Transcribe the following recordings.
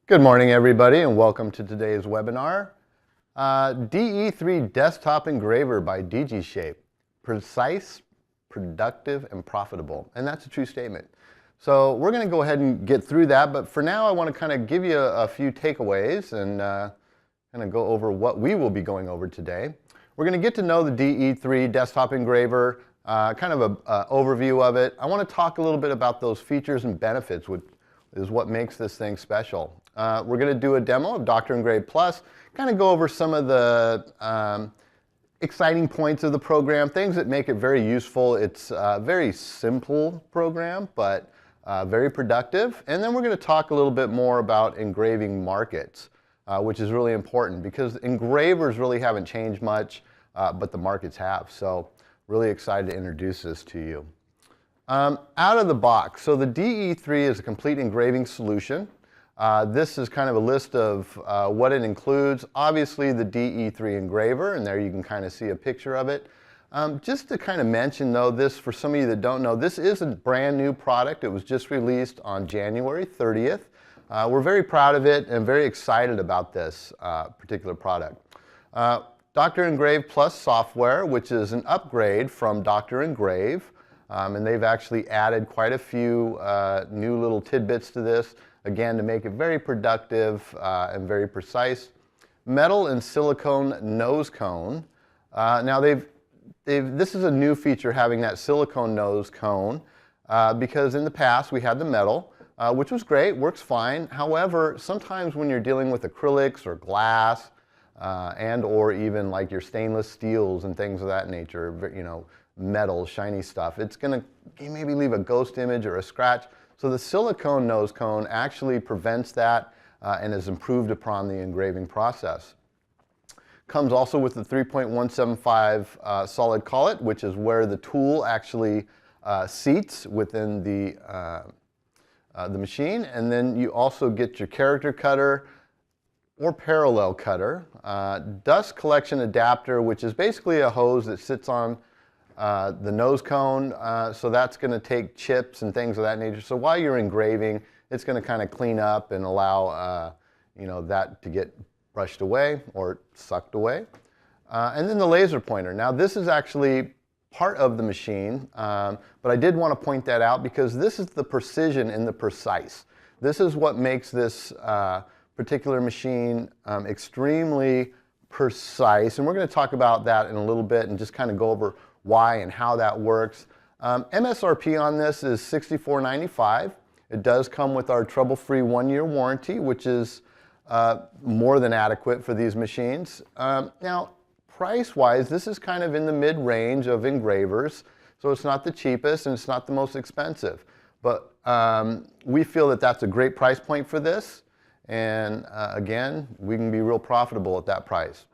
Good morning, everybody, and welcome to today's webinar. DE-3 Desktop Engraver by DG Shape. Precise, productive, and profitable. And that's a true statement. So we're going to go ahead and get through that, but for now I want to kind of give you a few takeaways and kind of go over what we will be going over today. We're going to get to know the DE-3 Desktop Engraver, kind of an overview of it. I want to talk a little bit about those features and benefits, which is what makes this thing special. We're going to do a demo of Dr. Engrave Plus, kind of go over some of the exciting points of the program, things that make it very useful. It's a very simple program, but very productive. And then we're going to talk a little bit more about engraving markets, which is really important because engravers really haven't changed much, but the markets have. So really excited to introduce this to you. Out of the box, so the DE-3 is a complete engraving solution. This is kind of a list of what it includes. Obviously the DE-3 engraver, and there you can kind of see a picture of it. Just to kind of mention though, this for some of you that don't know, this is a brand new product. It was just released on January 30th. We're very proud of it and very excited about this particular product. Dr. Engrave Plus software, which is an upgrade from Dr. Engrave. And they've actually added quite a few new little tidbits to this, again, to make it very productive and very precise. Metal and silicone nose cone. Now, this is a new feature, having that silicone nose cone, because in the past we had the metal, which was great, works fine. However, sometimes when you're dealing with acrylics or glass, and or even like your stainless steels and things of that nature, you know, metal, shiny stuff, it's going to maybe leave a ghost image or a scratch. So the silicone nose cone actually prevents that and is improved upon the engraving process. Comes also with the 3.175 solid collet, which is where the tool actually seats within the machine. And then you also get your character cutter or parallel cutter, dust collection adapter, which is basically a hose that sits on the nose cone, so that's going to take chips and things of that nature. So while you're engraving, it's going to kind of clean up and allow you know, that to get brushed away or sucked away. And then the laser pointer. Now this is actually part of the machine, but I did want to point that out because this is the precision and the precise. This is what makes this particular machine extremely precise, and we're going to talk about that in a little bit and just kind of go over why and how that works. MSRP on this is $64.95. It does come with our trouble-free 1-year warranty, which is more than adequate for these machines. Now, price-wise, this is kind of in the mid-range of engravers, so it's not the cheapest and it's not the most expensive. But we feel that that's a great price point for this, and again, we can be real profitable at that price.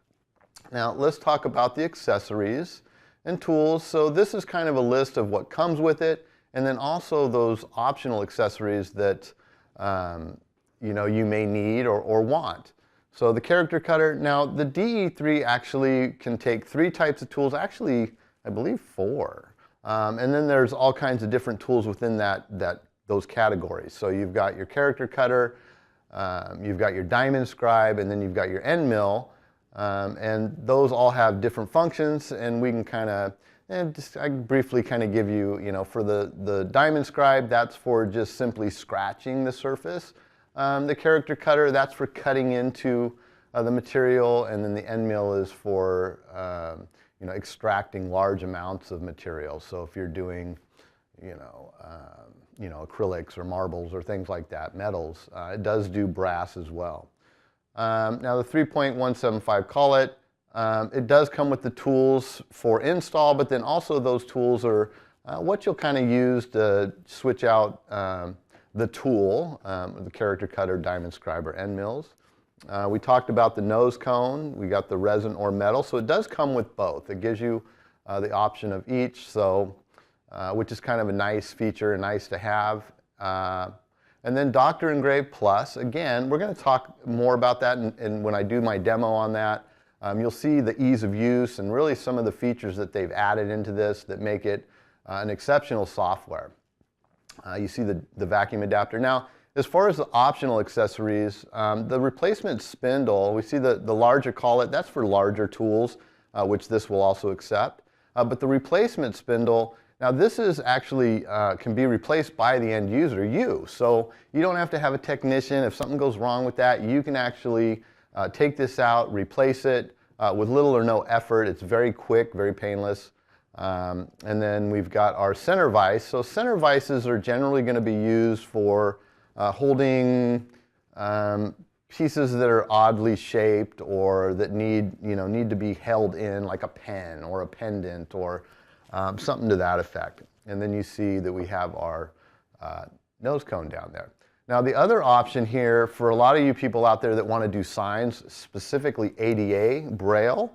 Now, let's talk about the accessories and tools. So this is kind of a list of what comes with it, and then also those optional accessories that you know, you may need or want. So the character cutter. Now the DE-3 actually can take 3 types of tools, actually I believe 4. And then there's all kinds of different tools within those categories. So you've got your character cutter, you've got your diamond scribe, and then you've got your end mill. And those all have different functions, and we can kind of, I briefly kind of give you, you know, for the diamond scribe, that's for just simply scratching the surface. The character cutter, that's for cutting into the material, and then the end mill is for, you know, extracting large amounts of material. So if you're doing, you know, acrylics or marbles or things like that, metals, it does do brass as well. Now the 3.175 collet, it does come with the tools for install, but then also those tools are what you'll kind of use to switch out the tool, the character cutter, diamond scribe, or end mills. We talked about the nose cone. We got the resin or metal, so it does come with both. It gives you the option of each, so which is kind of a nice feature and nice to have. And then Dr. Engrave Plus, again, we're going to talk more about that, and when I do my demo on that, you'll see the ease of use and really some of the features that they've added into this that make it an exceptional software. You see the vacuum adapter. Now, as far as the optional accessories, the replacement spindle, we see the larger collet, that's for larger tools, which this will also accept. But the replacement spindle, now this is actually can be replaced by the end user, you. So you don't have to have a technician. If something goes wrong with that, you can actually take this out, replace it with little or no effort. It's very quick, very painless. And then we've got our center vise. So center vices are generally going to be used for holding pieces that are oddly shaped or that need to be held in, like a pen or a pendant or something to that effect. And then you see that we have our nose cone down there. Now the other option here for a lot of you people out there that want to do signs, specifically ADA Braille,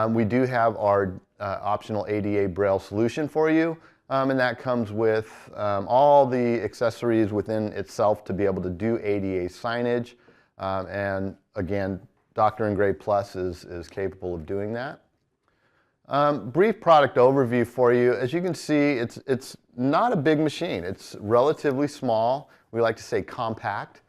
we do have our optional ADA Braille solution for you. And that comes with all the accessories within itself to be able to do ADA signage. And again, Dr. Engrave Plus is capable of doing that. Brief product overview for you. As you can see, it's not a big machine. It's relatively small. We like to say compact.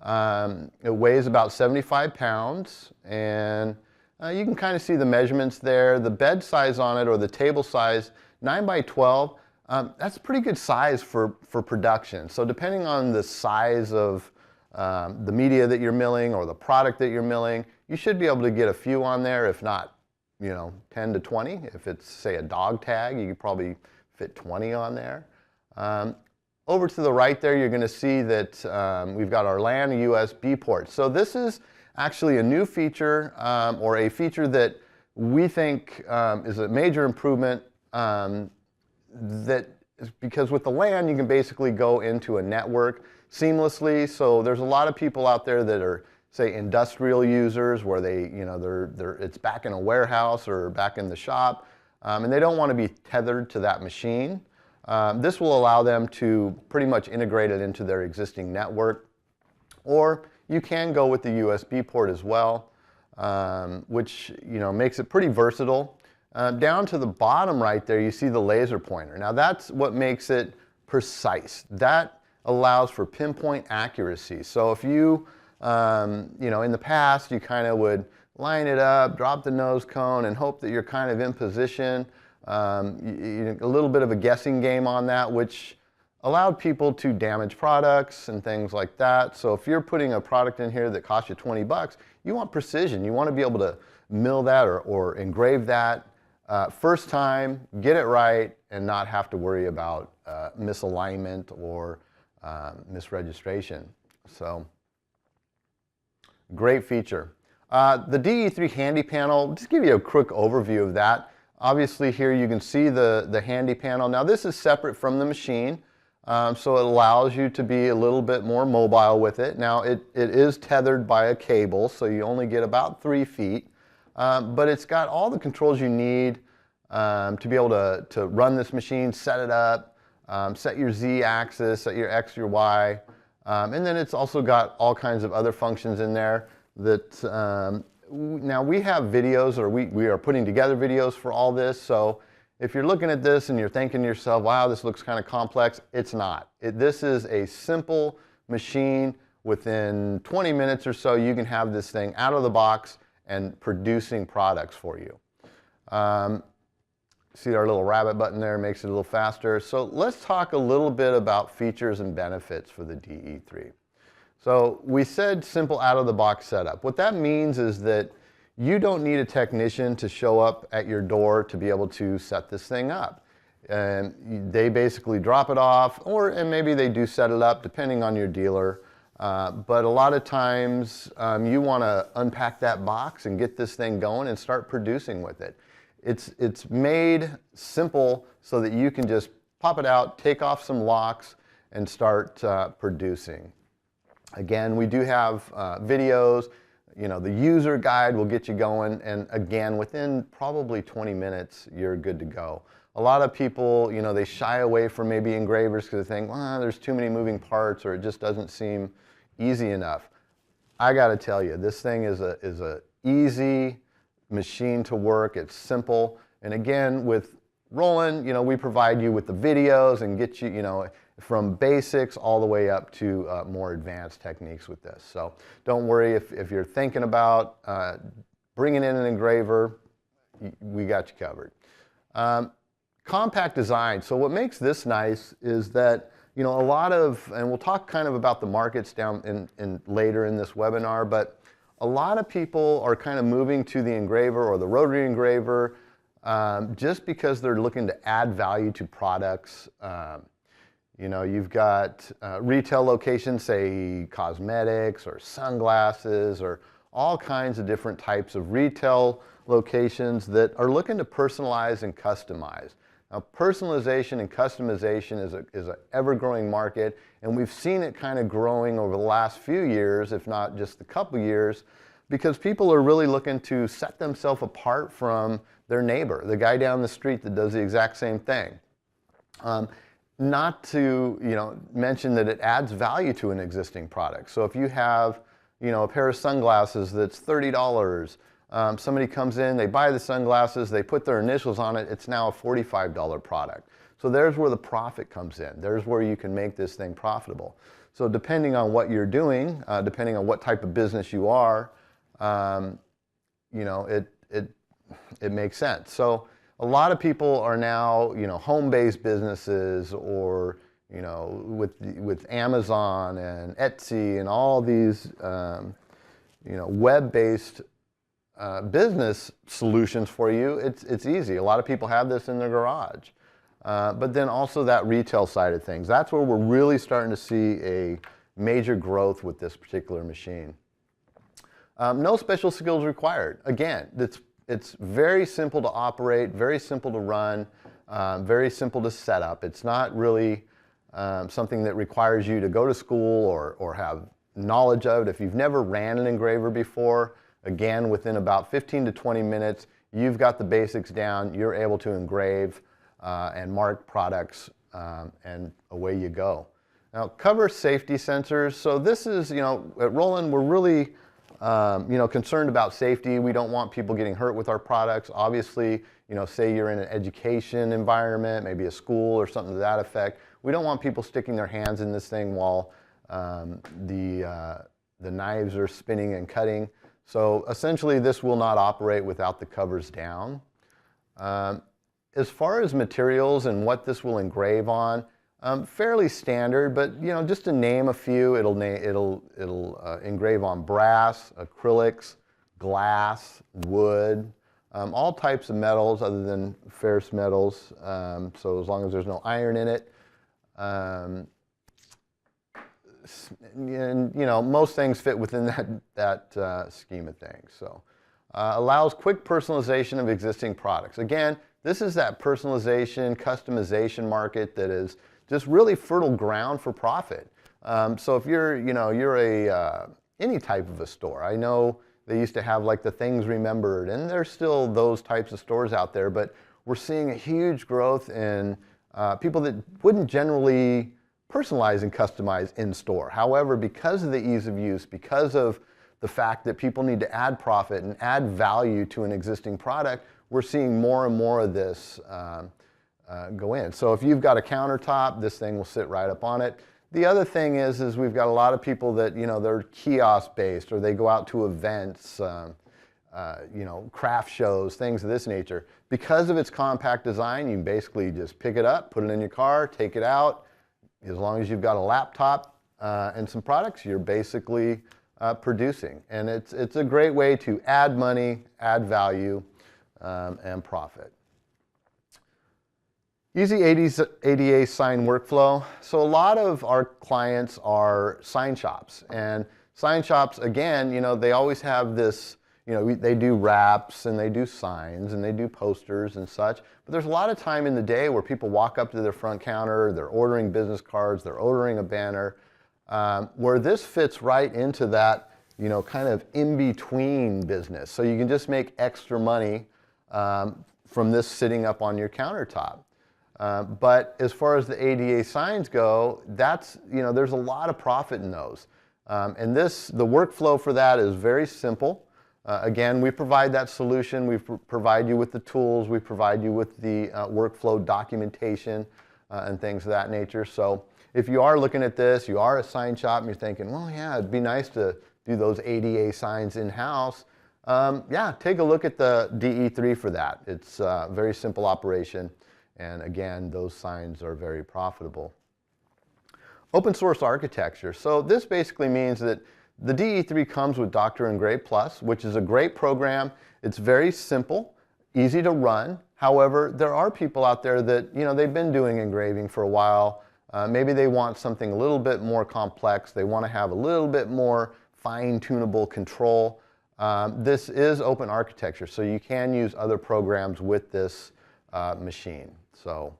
It weighs about 75 pounds, and you can kind of see the measurements there. The bed size on it, or the table size, 9 by 12. That's a pretty good size for production. So depending on the size of the media that you're milling or the product that you're milling, you should be able to get a few on there, if not 10 to 20. If it's, say, a dog tag, you could probably fit 20 on there. Over to the right there, you're going to see that we've got our LAN USB port. So this is actually a new feature, or a feature that we think is a major improvement, because with the LAN, you can basically go into a network seamlessly. So there's a lot of people out there that are, say, industrial users, where it's back in a warehouse or back in the shop, and they don't want to be tethered to that machine. This will allow them to pretty much integrate it into their existing network. Or you can go with the USB port as well, which makes it pretty versatile. Down to the bottom right there, you see the laser pointer. Now that's what makes it precise. That allows for pinpoint accuracy. So if you, in the past, you kind of would line it up, drop the nose cone, and hope that you're kind of in position. A little bit of a guessing game on that, which allowed people to damage products and things like that. So if you're putting a product in here that costs you 20 bucks, you want precision. You want to be able to mill that or engrave that first time, get it right, and not have to worry about misalignment or misregistration. So great feature. The DE-3 handy panel, just give you a quick overview of that. Obviously here you can see the handy panel. Now this is separate from the machine, so it allows you to be a little bit more mobile with it. Now it is tethered by a cable, so you only get about 3 feet, but it's got all the controls you need to be able to run this machine, set it up, set your Z axis, set your X, your Y, and then it's also got all kinds of other functions in there that now we have videos, or we are putting together videos for all this. So if you're looking at this and you're thinking to yourself, wow, this looks kind of complex, it's not. This is a simple machine. Within 20 minutes or so, you can have this thing out of the box and producing products for you. See our little rabbit button there, makes it a little faster. So let's talk a little bit about features and benefits for the DE-3. So we said simple out-of-the-box setup. What that means is that you don't need a technician to show up at your door to be able to set this thing up. And they basically drop it off, and maybe they do set it up depending on your dealer. But a lot of times you want to unpack that box and get this thing going and start producing with it. It's made simple so that you can just pop it out, take off some locks, and start producing. Again, we do have videos. The user guide will get you going, and again, within probably 20 minutes, you're good to go. A lot of people, they shy away from maybe engravers because they think, well, there's too many moving parts, or it just doesn't seem easy enough. I got to tell you, this thing is a easy machine to work. It's simple, and again, with Roland, we provide you with the videos and get you, from basics all the way up to more advanced techniques with this. So don't worry if you're thinking about bringing in an engraver, we got you covered. Compact design. So what makes this nice is that, a lot of, and we'll talk kind of about the markets down in later in this webinar, but a lot of people are kind of moving to the engraver or the rotary engraver just because they're looking to add value to products. You've got retail locations, say cosmetics or sunglasses or all kinds of different types of retail locations that are looking to personalize and customize. Now, personalization and customization is an ever-growing market, and we've seen it kind of growing over the last few years, if not just a couple years, because people are really looking to set themselves apart from their neighbor, the guy down the street that does the exact same thing. Not to mention that it adds value to an existing product. So if you have a pair of sunglasses that's $30, somebody comes in, they buy the sunglasses, they put their initials on it, it's now a $45 product. So there's where the profit comes in. There's where you can make this thing profitable. So depending on what you're doing, depending on what type of business you are, it makes sense. So a lot of people are now, home-based businesses or, with Amazon and Etsy and all these, web-based business solutions for you. It's easy. A lot of people have this in their garage. But then also that retail side of things. That's where we're really starting to see a major growth with this particular machine. No special skills required. Again, it's very simple to operate, very simple to run, very simple to set up. It's not really something that requires you to go to school or have knowledge of it. If you've never ran an engraver before, again, within about 15 to 20 minutes, you've got the basics down. You're able to engrave and mark products, and away you go. Now, cover safety sensors. So this is, at Roland, we're really concerned about safety. We don't want people getting hurt with our products. Obviously, say you're in an education environment, maybe a school or something to that effect. We don't want people sticking their hands in this thing while the knives are spinning and cutting. So essentially, this will not operate without the covers down. As far as materials and what this will engrave on, fairly standard, but just to name a few, it'll engrave on brass, acrylics, glass, wood, all types of metals other than ferrous metals. So as long as there's no iron in it, and most things fit within that scheme of things. So allows quick personalization of existing products. Again, this is that personalization, customization market that is just really fertile ground for profit. So if you're any type of a store, I know they used to have like the Things Remembered, and there's still those types of stores out there, but we're seeing a huge growth in people that wouldn't generally personalize and customize in store. However, because of the ease of use, because of the fact that people need to add profit and add value to an existing product, we're seeing more and more of this go in. So if you've got a countertop, this thing will sit right up on it. The other thing is we've got a lot of people that, they're kiosk based, or they go out to events, craft shows, things of this nature. Because of its compact design, you can basically just pick it up, put it in your car, take it out. As long as you've got a laptop and some products, you're basically producing. And it's a great way to add money, add value, and profit. Easy ADA sign workflow. So a lot of our clients are sign shops, and sign shops, again, they always have this, they do wraps and they do signs and they do posters and such, but there's a lot of time in the day where people walk up to their front counter, they're ordering business cards, they're ordering a banner, where this fits right into that, kind of in-between business. So you can just make extra money from this sitting up on your countertop. But as far as the ADA signs go, that's, there's a lot of profit in those. And the workflow for that is very simple. Again, we provide that solution. We provide you with the tools. We provide you with the workflow documentation. and things of that nature. So if you are looking at this, you are a sign shop and you're thinking, well, yeah, it'd be nice to do those ADA signs in-house. Yeah, take a look at the DE-3 for that. It's a very simple operation. And again, those signs are very profitable. Open source architecture. So this basically means that the DE-3 comes with Dr. Engrave Plus, which is a great program. It's very simple, easy to run. However, there are people out there that, they've been doing engraving for a while. Maybe they want something a little bit more complex. They want to have a little bit more fine-tunable control. This is open architecture, so you can use other programs with this machine. So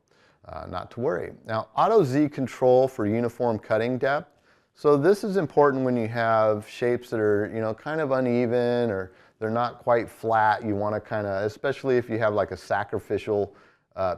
not to worry. Now, Auto Z control for uniform cutting depth. So this is important when you have shapes that are, kind of uneven or they're not quite flat. You want to kind of, especially if you have like a sacrificial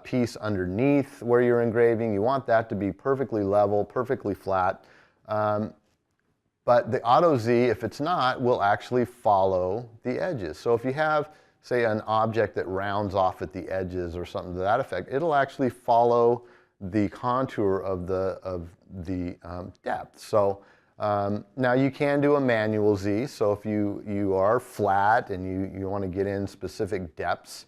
piece underneath where you're engraving, you want that to be perfectly level, perfectly flat. But the Auto Z, if it's not, will actually follow the edges. So if you have, say, an object that rounds off at the edges or something to that effect, it'll actually follow the contour of the depth. So now you can do a manual Z. So if you are flat and you want to get in specific depths,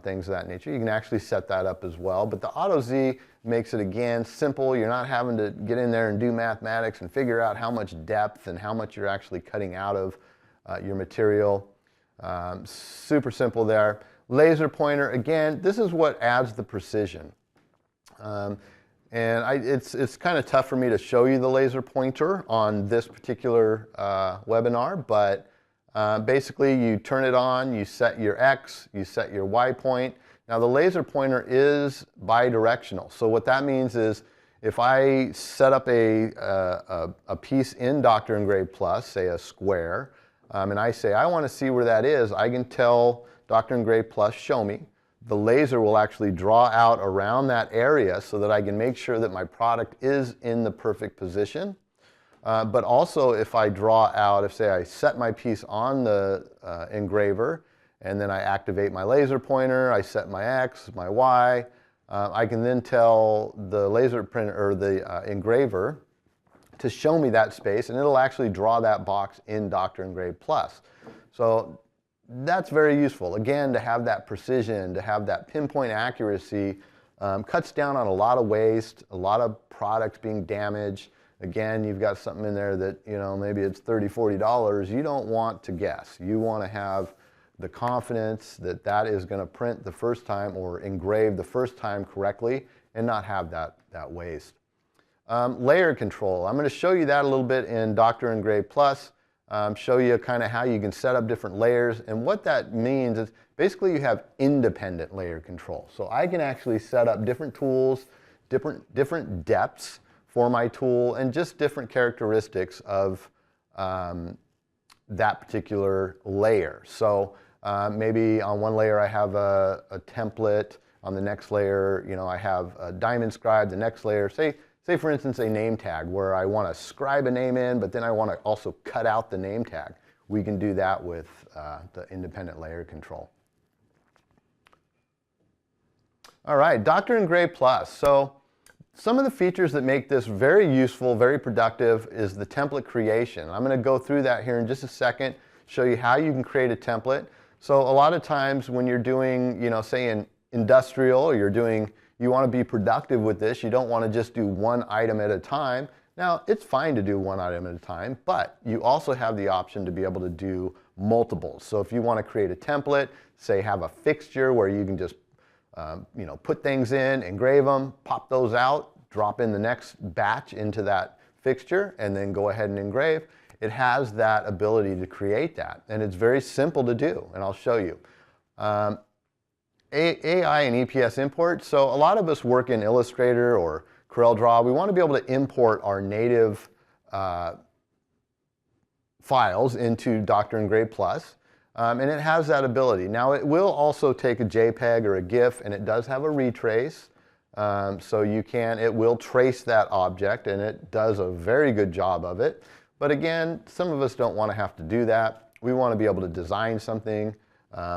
things of that nature, you can actually set that up as well. But the Auto Z makes it, again, simple. You're not having to get in there and do mathematics and figure out how much depth and how much you're actually cutting out of your material. Super simple there. Laser pointer, again, this is what adds the precision. It's kind of tough for me to show you the laser pointer on this particular webinar, but basically you turn it on, you set your X, you set your Y point. Now the laser pointer is bidirectional. So what that means is if I set up a piece in Dr. Engrave Plus, say a square, and I say I want to see where that is, I can tell Dr. Engrave Plus, show me. The laser will actually draw out around that area so that I can make sure that my product is in the perfect position. But also if I draw out, if say I set my piece on the engraver and then I activate my laser pointer, I set my X, my Y, I can then tell the laser printer or the engraver to show me that space, and it'll actually draw that box in Dr. Engrave Plus. So that's very useful. Again, to have that precision, to have that pinpoint accuracy, cuts down on a lot of waste, a lot of products being damaged. Again, you've got something in there that, maybe it's $30, $40. You don't want to guess. You want to have the confidence that that is going to print the first time or engrave the first time correctly and not have that waste. Layer control. I'm going to show you that a little bit in Dr. Engrave Plus. Show you kind of how you can set up different layers, and what that means is basically you have independent layer control. So I can actually set up different tools, different depths for my tool, and just different characteristics of that particular layer. So maybe on one layer I have a template, on the next layer I have a diamond scribe, the next layer, say for instance a name tag where I want to scribe a name in, but then I want to also cut out the name tag. We can do that with the independent layer control. All right, Dr. Engrave Plus. So some of the features that make this very useful, very productive is the template creation. I'm going to go through that here in just a second, show you how you can create a template. So a lot of times when you're doing, say in industrial, or you want to be productive with this, you don't want to just do one item at a time. Now, it's fine to do one item at a time, but you also have the option to be able to do multiples. So if you want to create a template, say have a fixture where you can just put things in, engrave them, pop those out, drop in the next batch into that fixture, and then go ahead and engrave. It has that ability to create that, and it's very simple to do, and I'll show you. AI and EPS import. So a lot of us work in Illustrator or CorelDRAW. We want to be able to import our native files into Dr. Engrave Plus. And it has that ability. Now it will also take a JPEG or a GIF, and it does have a retrace. So it will trace that object, and it does a very good job of it. But again, some of us don't want to have to do that. We want to be able to design something,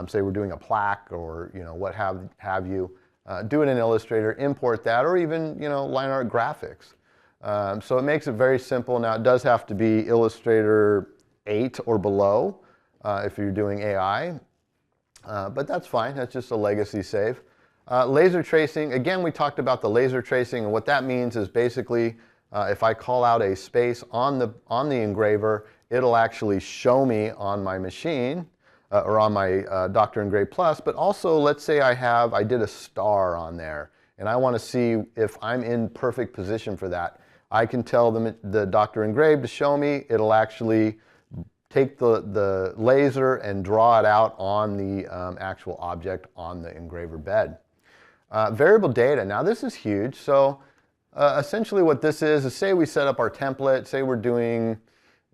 say we're doing a plaque or what have you. do it in Illustrator, import that, or even line art graphics. So it makes it very simple. Now it does have to be Illustrator 8 or below if you're doing AI, but that's fine. That's just a legacy save. Laser tracing, again, we talked about the laser tracing, and what that means is basically if I call out a space on the engraver, it'll actually show me on my machine or on my Dr. Engrave Plus, but also let's say I did a star on there and I want to see if I'm in perfect position for that. I can tell the Dr. Engrave to show me. It'll actually take the laser and draw it out on the actual object on the engraver bed. Variable data, now this is huge. So essentially what this is say we set up our template, say we're doing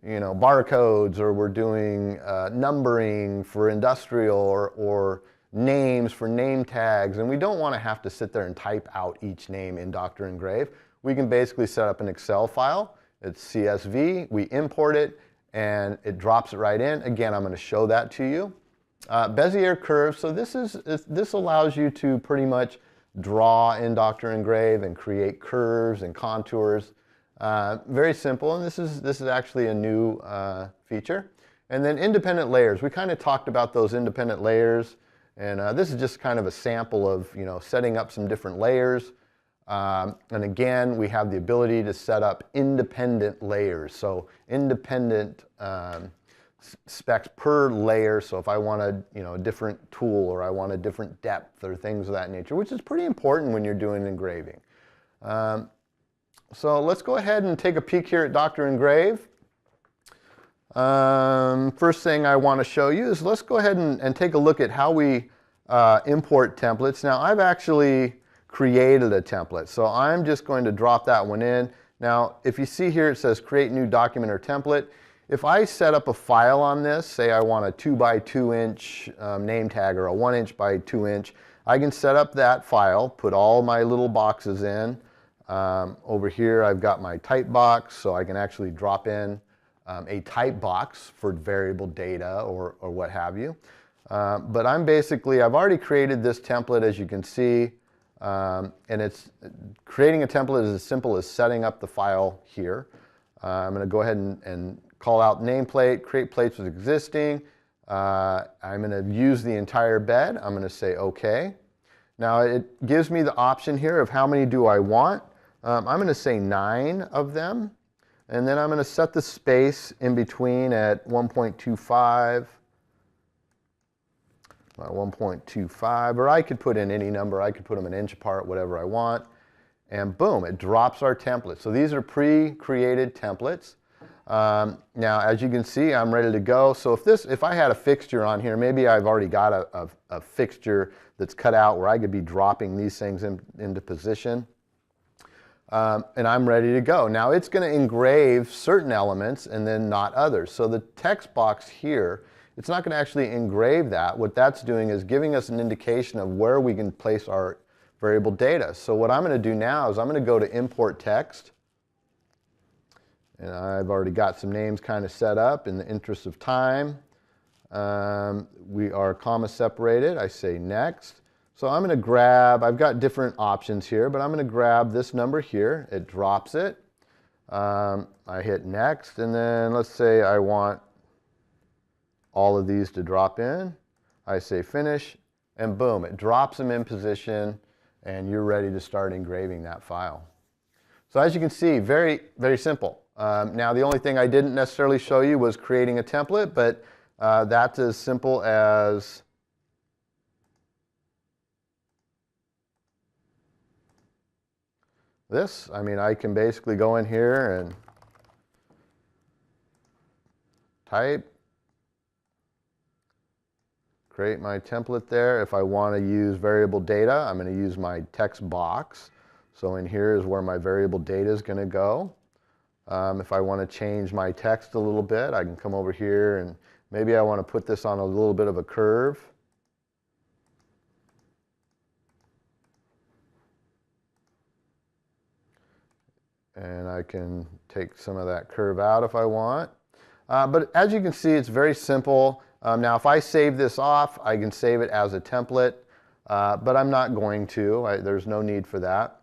barcodes, or we're doing numbering for industrial, or names for name tags, and we don't want to have to sit there and type out each name in Dr. Engrave. We can basically set up an Excel file. It's CSV, we import it, and it drops it right in. Again, I'm going to show that to you. Bezier curves, so this allows you to pretty much draw in Dr. Engrave and create curves and contours. Very simple, and this is actually a new feature. And then independent layers. We kind of talked about those independent layers, and this is just kind of a sample of setting up some different layers. And again, we have the ability to set up independent layers, so independent specs per layer. So if I want a different tool, or I want a different depth, or things of that nature, which is pretty important when you're doing engraving. So let's go ahead and take a peek here at Dr. Engrave. First thing I want to show you is let's go ahead and take a look at how we import templates. Now I've actually created a template, so I'm just going to drop that one in. Now if you see here it says create new document or template. If I set up a file on this, say I want a 2 by 2 inch name tag, or a 1 inch by 2 inch, I can set up that file, put all my little boxes in. Over here I've got my type box, so I can actually drop in a type box for variable data or what have you. But I've already created this template, as you can see, and creating a template is as simple as setting up the file here. I'm going to go ahead and call out nameplate, create plates with existing. I'm going to use the entire bed. I'm going to say OK. Now it gives me the option here of how many do I want. I'm going to say 9 of them, and then I'm going to set the space in between at 1.25, 1.25, or I could put in any number. I could put them an inch apart, whatever I want, and boom, it drops our template. So these are pre-created templates. Now, as you can see, I'm ready to go. So if I had a fixture on here, maybe I've already got a fixture that's cut out where I could be dropping these things into position. And I'm ready to go. Now it's going to engrave certain elements and then not others. So the text box here, it's not going to actually engrave that. What that's doing is giving us an indication of where we can place our variable data. So what I'm going to do now is I'm going to go to import text. And I've already got some names kind of set up in the interest of time. We are comma separated. I say next. So I'm going to grab, I've got different options here, but I'm going to grab this number here. It drops it. I hit next, and then let's say I want all of these to drop in. I say finish, and boom, it drops them in position, and you're ready to start engraving that file. So as you can see, very, very simple. Now the only thing I didn't necessarily show you was creating a template, but that's as simple as this. I mean, I can basically go in here and type, create my template there. If I want to use variable data, I'm going to use my text box. So in here is where my variable data is going to go. If I want to change my text a little bit, I can come over here and maybe I want to put this on a little bit of a curve. And I can take some of that curve out if I want. But as you can see, it's very simple. Now if I save this off, I can save it as a template. but I'm not going to. There's no need for that.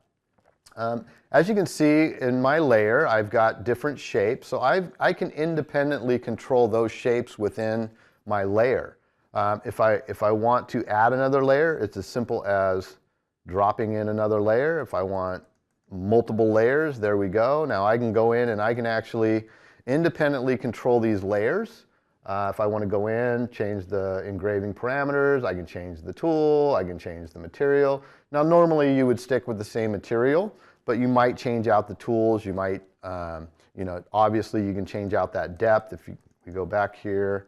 As you can see in my layer, I've got different shapes, so I can independently control those shapes within my layer. If I want to add another layer, it's as simple as dropping in another layer. If I want multiple layers, there we go. Now I can go in and I can actually independently control these layers. If I want to go in, change the engraving parameters, I can change the tool, I can change the material. Now normally you would stick with the same material, but you might change out the tools. You might, you know, obviously you can change out that depth. If you go back here,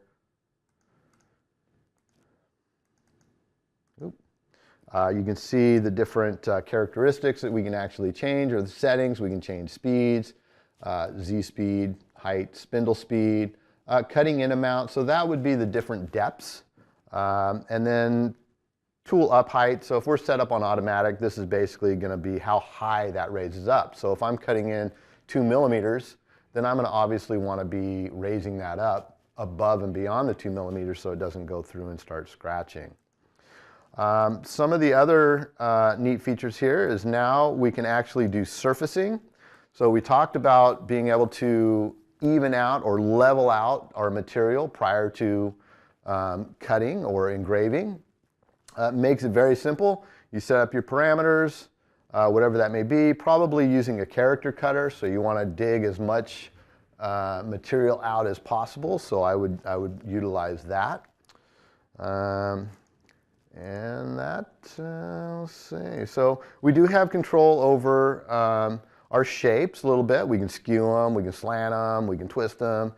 you can see the different characteristics that we can actually change, or the settings. We can change speeds, Z speed, height, spindle speed, cutting in amount. So that would be the different depths. And then tool up height. So if we're set up on automatic, this is basically going to be how high that raises up. So if I'm cutting in 2 millimeters, then I'm going to obviously want to be raising that up above and beyond the 2 millimeters so it doesn't go through and start scratching. Some of the other neat features here is now we can actually do surfacing. So we talked about being able to even out or level out our material prior to cutting or engraving. Makes it very simple. You set up your parameters, whatever that may be, probably using a character cutter, so you want to dig as much material out as possible, so I would utilize that. And that, let's see. So we do have control over our shapes a little bit. We can skew them, we can slant them, we can twist them.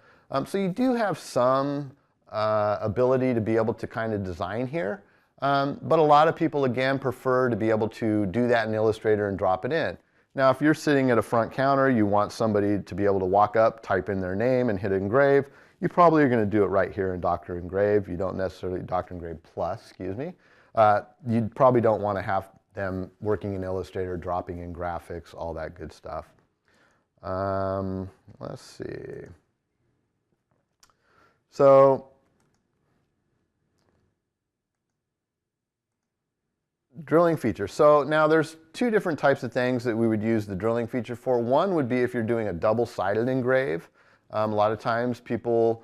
So you do have some ability to be able to kind of design here. But a lot of people, again, prefer to be able to do that in Illustrator and drop it in. Now, if you're sitting at a front counter, you want somebody to be able to walk up, type in their name, and hit Engrave. You probably are going to do it right here in Dr. Engrave. You don't necessarily, Dr. Engrave Plus, excuse me. You probably don't want to have them working in Illustrator, dropping in graphics, all that good stuff. Let's see. So, drilling feature. So now there's two different types of things that we would use the drilling feature for. One would be if you're doing a double-sided engrave. A lot of times people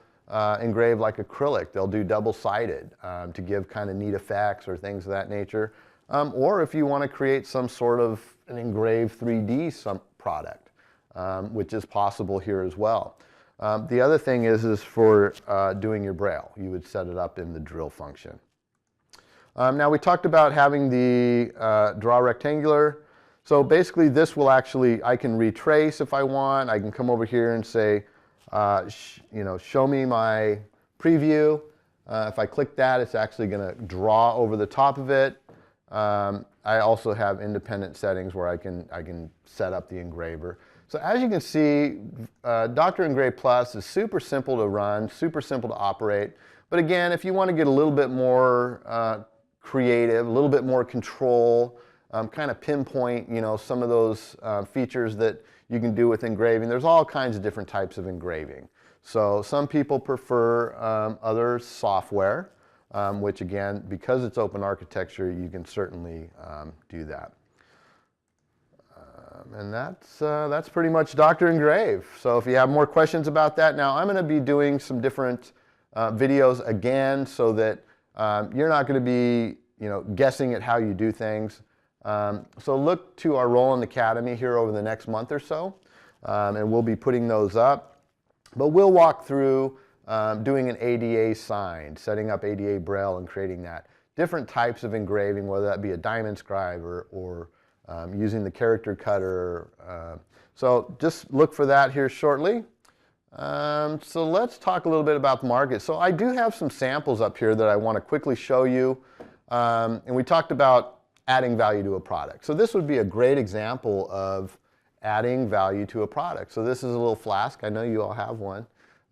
engrave like acrylic. They'll do double-sided to give kind of neat effects or things of that nature. Or if you want to create some sort of an engraved 3D product, which is possible here as well. The other thing is for doing your braille. You would set it up in the drill function. Now we talked about having the draw rectangular. So basically this will actually, I can retrace if I want. I can come over here and say, you know, show me my preview. If I click that, it's actually going to draw over the top of it. I also have independent settings where I can set up the engraver. So as you can see, Dr. Engrave Plus is super simple to run, super simple to operate. But again, if you want to get a little bit more creative, a little bit more control, kind of pinpoint, you know, some of those features that you can do with engraving. There's all kinds of different types of engraving. So some people prefer other software, which again, because it's open architecture, you can certainly do that. And that's pretty much Dr. Engrave. So if you have more questions about that, now I'm going to be doing some different videos again so that you're not going to be, you know, guessing at how you do things. So look to our Roland Academy here over the next month or so, and we'll be putting those up. But we'll walk through doing an ADA sign, setting up ADA Braille and creating that. Different types of engraving, whether that be a diamond scribe or using the character cutter. So just look for that here shortly. So let's talk a little bit about the market. So I do have some samples up here that I want to quickly show you. And we talked about adding value to a product. So this would be a great example of adding value to a product. So this is a little flask. I know you all have one.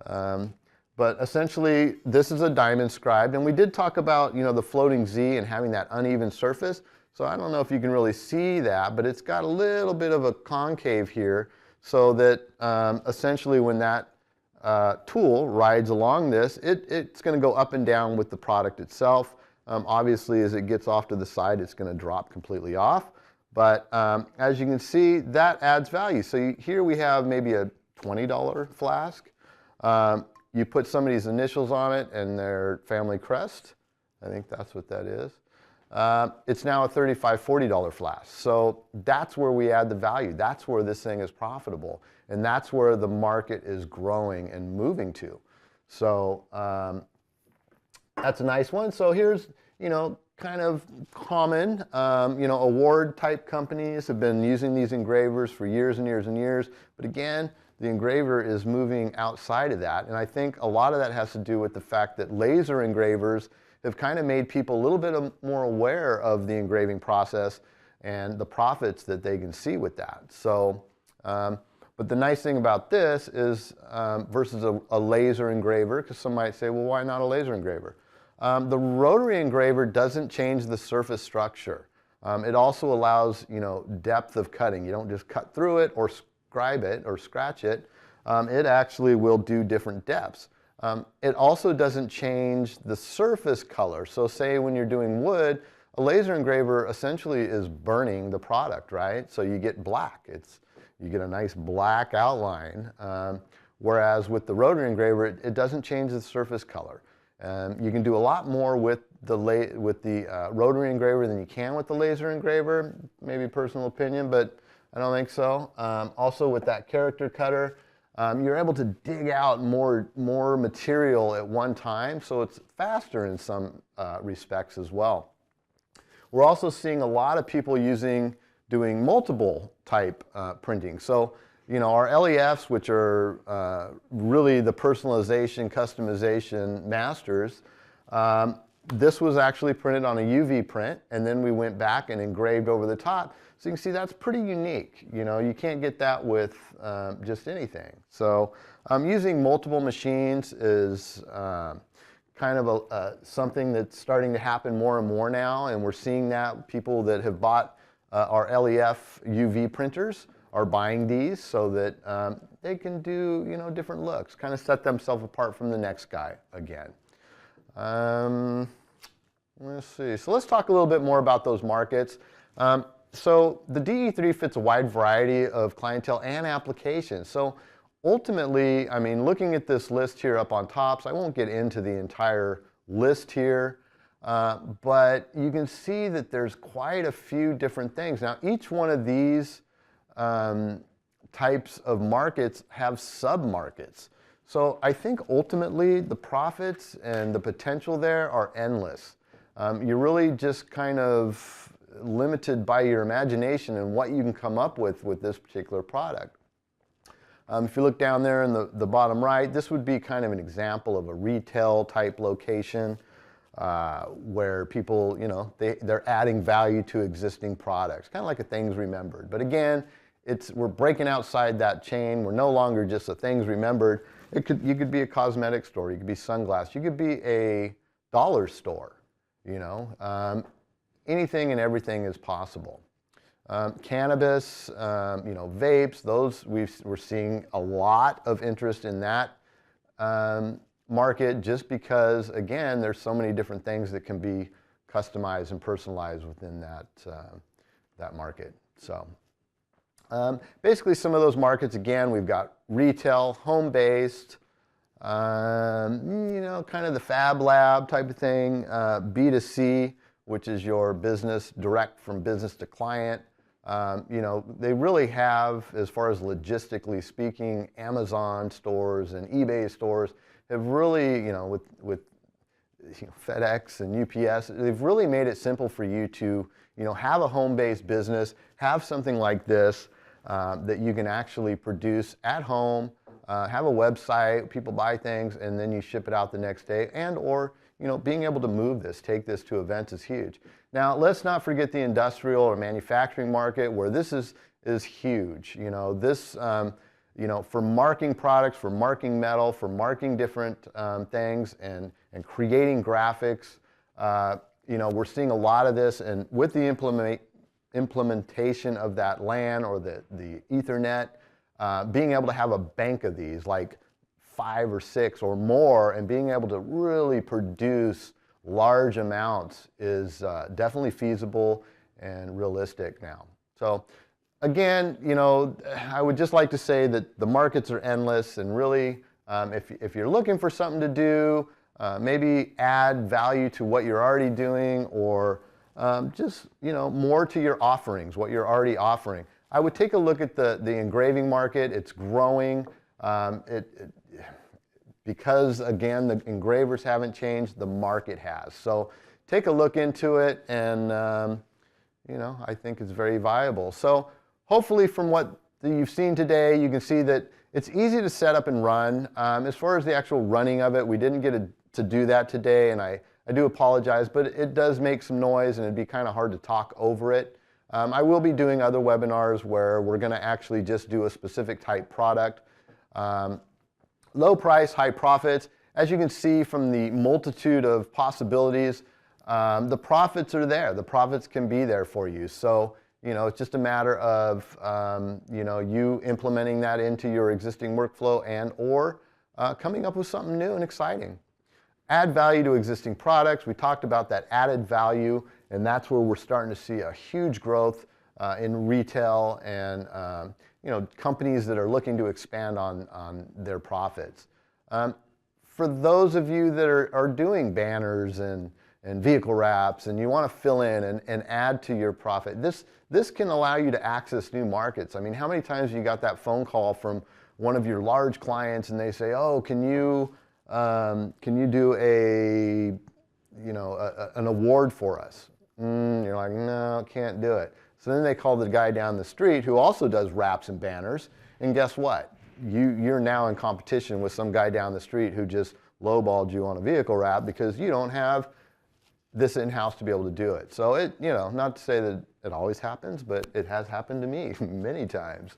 But essentially, this is a diamond scribe. And we did talk about, you know, the floating Z and having that uneven surface. So I don't know if you can really see that, but it's got a little bit of a concave here so that essentially when that tool rides along this, it's going to go up and down with the product itself. Obviously, as it gets off to the side, it's going to drop completely off. But as you can see, that adds value. So here we have maybe a $20 flask. You put somebody's initials on it and their family crest. I think that's what that is. It's now a $35, $40 flask. So that's where we add the value. That's where this thing is profitable. And that's where the market is growing and moving to. So that's a nice one. So here's, kind of common, award type companies have been using these engravers for years and years and years. But again, the engraver is moving outside of that. And I think a lot of that has to do with the fact that laser engravers have kind of made people a little bit more aware of the engraving process and the profits that they can see with that. So, but the nice thing about this is versus a laser engraver, because some might say, well, why not a laser engraver? The rotary engraver doesn't change the surface structure. It also allows, depth of cutting. You don't just cut through it or scribe it or scratch it. It actually will do different depths. It also doesn't change the surface color. So say when you're doing wood, a laser engraver essentially is burning the product, right? So you get black. You get a nice black outline. Whereas with the rotary engraver, it doesn't change the surface color. You can do a lot more with the rotary engraver than you can with the laser engraver. Maybe personal opinion, but I don't think so. Also with that character cutter, you're able to dig out more material at one time, so it's faster in some respects as well. We're also seeing a lot of people doing multiple type printing. So, our LEFs, which are really the personalization, customization masters, this was actually printed on a UV print, and then we went back and engraved over the top. So you can see that's pretty unique. You can't get that with just anything. So using multiple machines is kind of something that's starting to happen more and more now, and we're seeing that people that have bought our LEF UV printers are buying these so that they can do different looks, kind of set themselves apart from the next guy again. Let's see. So let's talk a little bit more about those markets. So the DE-3 fits a wide variety of clientele and applications. So ultimately, looking at this list here up on top, so I won't get into the entire list here, but you can see that there's quite a few different things. Now, each one of these types of markets have sub-markets. So I think ultimately the profits and the potential there are endless. You're really just kind of limited by your imagination and what you can come up with this particular product. If you look down there in the bottom right, this would be kind of an example of a retail type location where people, they're adding value to existing products, kind of like a Things Remembered. But again, we're breaking outside that chain. We're no longer just a Things Remembered. You could be a cosmetic store. You could be sunglasses. You could be a dollar store. Anything and everything is possible. Cannabis, vapes, those we're seeing a lot of interest in that market just because, again, there's so many different things that can be customized and personalized within that market. So basically some of those markets, again, we've got retail, home-based, kind of the Fab Lab type of thing, B2C, which is your business, direct from business to client. They really have, as far as logistically speaking, Amazon stores and eBay stores have really, with FedEx and UPS, they've really made it simple for you to, have a home-based business, have something like this that you can actually produce at home, have a website, people buy things, and then you ship it out the next day, or being able to move this, take this to events is huge. Now, let's not forget the industrial or manufacturing market where this is huge. This, for marking products, for marking metal, for marking different things and creating graphics, we're seeing a lot of this, and with the implementation of that LAN or the Ethernet, being able to have a bank of these, like 5 or 6 or more, and being able to really produce large amounts is definitely feasible and realistic now. So again, you know, I would just like to say that the markets are endless, and really, if you're looking for something to do, maybe add value to what you're already doing, or just, you know, more to your offerings, what you're already offering. I would take a look at the engraving market. It's growing. Because, again, the engravers haven't changed, the market has. So take a look into it, and, you know, I think it's very viable. So hopefully from what you've seen today, you can see that it's easy to set up and run. As far as the actual running of it, we didn't get to do that today, and I do apologize, but it does make some noise, and it'd be kind of hard to talk over it. I will be doing other webinars where we're going to actually just do a specific type product. Low price, high profits. As you can see from the multitude of possibilities, the profits are there. The profits can be there for you. So, you know, it's just a matter of, you know, you implementing that into your existing workflow, and or coming up with something new and exciting. Add value to existing products. We talked about that added value, and that's where we're starting to see a huge growth in retail and you know, companies that are looking to expand on their profits. For those of you that are doing banners and vehicle wraps, and you want to fill in and add to your profit, this can allow you to access new markets. I mean, how many times you got that phone call from one of your large clients, and they say, "Oh, can you do a, you know, an award for us?" You're like, "No, can't do it." So then they call the guy down the street who also does wraps and banners, and guess what? You're now in competition with some guy down the street who just lowballed you on a vehicle wrap because you don't have this in-house to be able to do it. So it, you know, not to say that it always happens, but it has happened to me many times.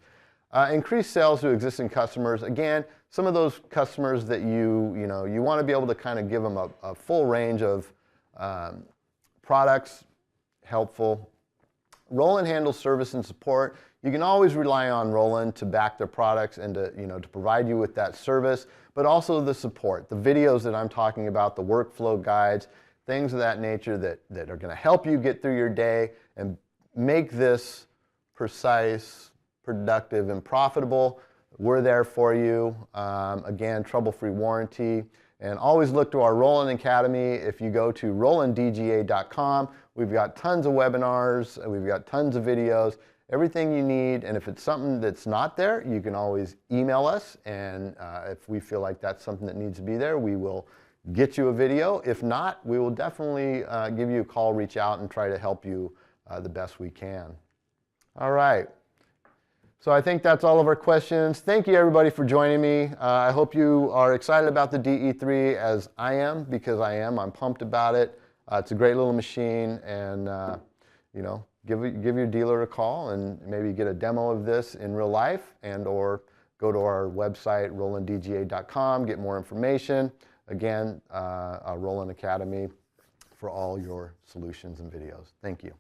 Increase sales to existing customers. Again, some of those customers that you want to be able to kind of give them a full range of products, helpful. Roland handles service and support. You can always rely on Roland to back their products and to, you know, to provide you with that service, but also the support, the videos that I'm talking about, the workflow guides, things of that nature that are going to help you get through your day and make this precise, productive, and profitable. We're there for you. Again, trouble-free warranty. And always look to our Roland Academy. If you go to rolanddga.com, we've got tons of webinars, we've got tons of videos, everything you need. And if it's something that's not there, you can always email us. And if we feel like that's something that needs to be there, we will get you a video. If not, we will definitely give you a call, reach out, and try to help you the best we can. All right. So I think that's all of our questions. Thank you, everybody, for joining me. I hope you are excited about the DE-3 as I am, because I am. I'm pumped about it. It's a great little machine, and you know, give your dealer a call and maybe get a demo of this in real life, and or go to our website, rolanddga.com, get more information. Again, Roland Academy for all your solutions and videos. Thank you.